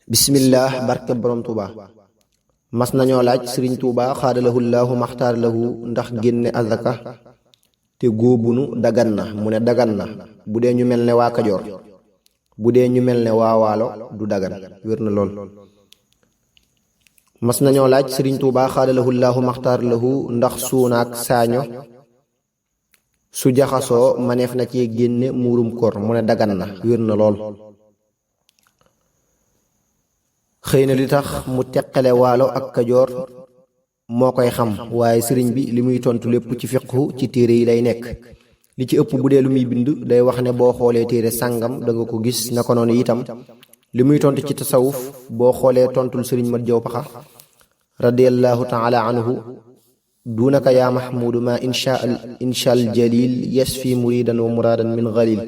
bismillah barke borom tuuba mas nañoo laaj sëriñ tuuba xaadalahu llaahu maxtaar lahu ndax génne azaka te góobunu dagan na mu ne dagan na bu dee ñu mel ne waa kajoor bu dee ñu mel ne waa waalo du dagan wér na lool. mas nañoo laaj sëriñ tuuba xaadalahu llaahu maxtaar lahu ndax suunaak saaño su jaxasoo maneef na ci génne muurum koor mu ne dagan na wér na lool. xëy na li tax mu teqale waalo ak kajoor moo koy xam waaye sëriñ bi li muy tontu lépp ci fiqhu ci téere yi lay nekk li ci ëpp bu dee lu muy bind day wax ne boo xoolee téere sàngam danga ko gis naka noonu itam li muy tontu ci tasawuf boo xoolee tontul sëriñ mat jaw paxa radiyallahu taala anhu duunaka yaa mahmudu ma inshal jalil yasfi muridan wa muradan min ghalil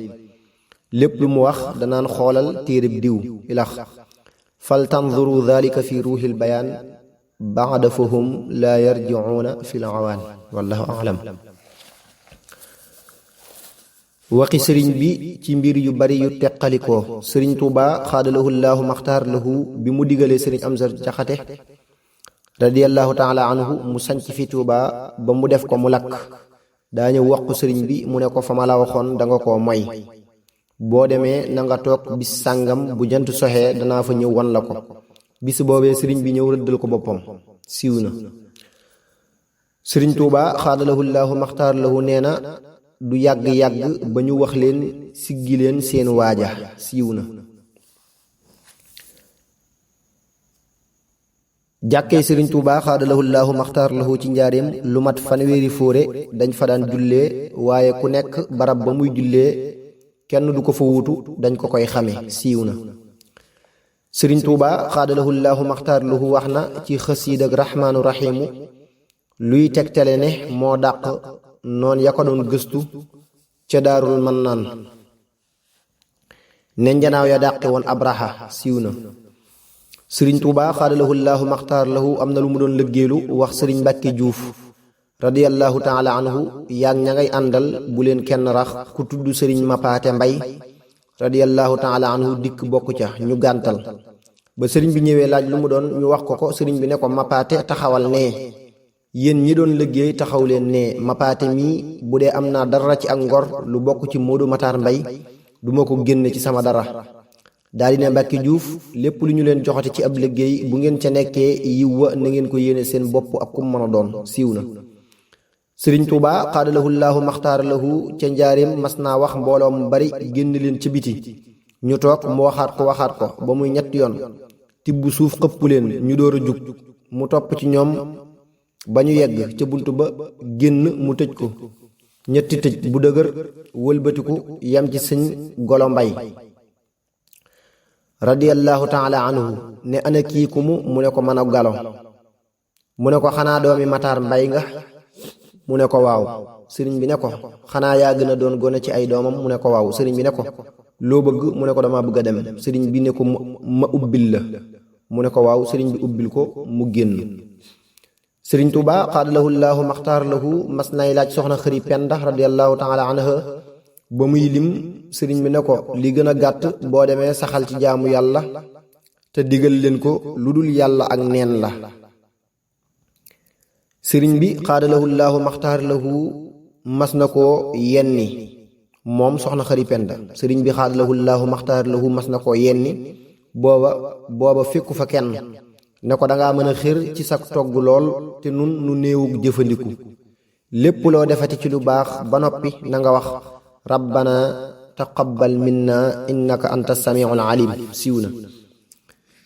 lépp lu mu wax danaan xoolal téereb diw ilax fal tanzuru dhalika fi ruuxil bayaan baada fahum laa yarjicuuna fi l awaan wallahu alam. waxi sëriñ bi ci mbir yu bari yu teqalikoo sëriñ tuuba xaadalahu llaahu maxtaar lahu bi mu digalee sëriñ amsa jaxate radiyallahu taala anhu mu sanc fi tuuba ba mu def ko mu lakk daa ñëw wax ko sëriñ bi mu ne ko fa ma la waxoon danga koo moy boo demee na nga toog bis sàngam bu jant soxee danaa fa ñëw wan la ko bis boobee sëriñ bi ñëw rëddal ko boppam siiw na. sëriñ tuuba xaadalahu llaahu maxtaar lahu nee na du yàgg-yàgg ba ñu wax leen siggi leen seen waaja siiw na. jàkkee sëriñ tuuba xaadalahu llaahu maxtaar lahu ci njaareem lu mat fanweeri fóore dañ fa daan jullee waaye ku nekk barab ba muy jullee kenn du ko fa wuutu dañ ko koy xame siiw na. sëriñ tuuba xaadalahu llaahu maxtaar lahu wax na ci xasiid ak raxmaanu raxiimu luy tegtale ne moo dàq noon ya ko doon gëstu ca daarul mannaan ne njanaaw ya dàqe woon abraha siiw na. sëriñ tuuba xaadalahu llaahu maxtaar lahu am na lu mu doon lëggeelu wax sëriñ mbàkke juuf radiyallahu taala anhu yaag ña ngay àndal bu leen kenn rax ku tudd sëriñ mapaate mbay radiyallahu taala anhu dikk bokk ca ñu gàntal ba sëriñ bi ñëwee laaj lu mu doon ñu wax ko sëriñ bi ne ko mapaate taxawal nee yéen ñi doon liggéey taxaw leen nee mapaate mii bu dee am naa dara ci ak ngor lu bokk ci Moodu Mataar Mbay duma ko génne ci sama dara daldi ne Mbàkke Juuf lépp lu ñu leen joxate ci ab liggéey bu ngeen ca nekkee yiw wa na ngeen ko yéene seen bopp ak kum mën a doon siiw na. sëriñ tuuba xaadalahu llaahu maxtaar lahu ca njaareem mas naa wax mbooloo mu bari génn leen ca biti ñu toog mu waxaat ko ba muy ñetti yoon tibb suuf xëpp leen ñu door a jug mu topp ci ñoom ba ñu yegg ca bunt ba génn mu tëj ko ñetti tëj bu dëgër wëlbatiku yam ci sëñ golo mbay radiyallahu taala anhu ne ana kii ku mu ne ko mën a galo mu ne ko xanaa doomi mataar mbay nga mu ne ko waaw sëriñ bi ne ko xanaa yaa gën a doon gone ci ay doomam mu ne ko waaw sëriñ bi ne ko loo bëgg mu ne ko dama bëgg a dem sëriñ bi ne ko ma ubbil la mu ne ko waaw sëriñ bi ubbil ko mu génn. sëriñ tuuba xaadalahu llaahu maxtaar lahu mas nay laaj soxna xëri penda radiyallahu taala anha ba muy lim sëriñ bi ne ko li gën a gàtt boo demee saxal ci jaamu yàlla te digal leen ko lu dul yàlla ak neen la. sëriñ bi xaadalahu llaahu maxtaar lahu mas na koo yenni moom soxna xëri penda sëriñ bi xaadalahu llaahu maxtaar lahu mas na koo yenni booba fekku fa kenn ne ko dangaa mën a xër ci sa togg lool te nun nu néewug jëfandiku lépp loo defati ci lu baax ba noppi na nga wax rabbana taqabbal minna innaka anta samiul alim siiw na.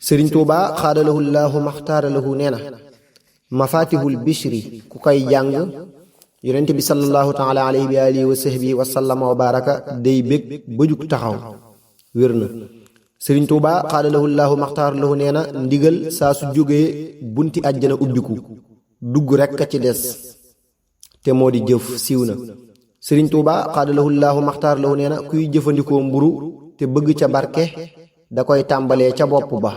sëriñ tuuba xaadalahu llaahu maxtaar lahu nee na mafatihul bishri ku koy jàng yonent bi sallallahu taala alayhi wa alihi wa sahbihi wa sallama wa baraka day bég ba jug taxaw wér na. sëriñ tuuba xaadalahu llaahu maxtaar lahu nee na ndigal saa su jógee bunti àjjana ubbiku dugg rekk a ci des te moo di jëf siiw na. sëriñ tuuba xaadalahu llaahu maxtaar lahu nee na kuy jëfandikoo mburu te bëgg ca barke da koy tàmbalee ca bopp ba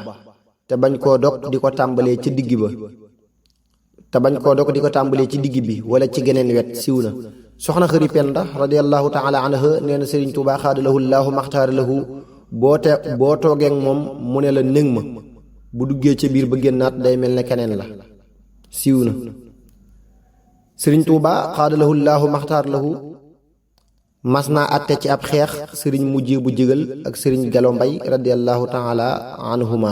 te bañ koo dog di ko tàmbalee ca digg ba ci digg bi wala ci geneen wet siiw na. soxna xëri penda radiyallahu taala anha nee na sëriñ tuuba xaadalahu llaahu maxtaar lahu boo toogeek moom mu ne la néng ma bu duggee ca biir ba génnaat day mel ne keneen la siiw na. sëriñ Tuuba xaadalahu llaahu maxtaar lahu mas naa àtte ci ab xeex sëriñ mujjee bu jégal ak sëriñ Galo Mbay radiyallahu taala anhuma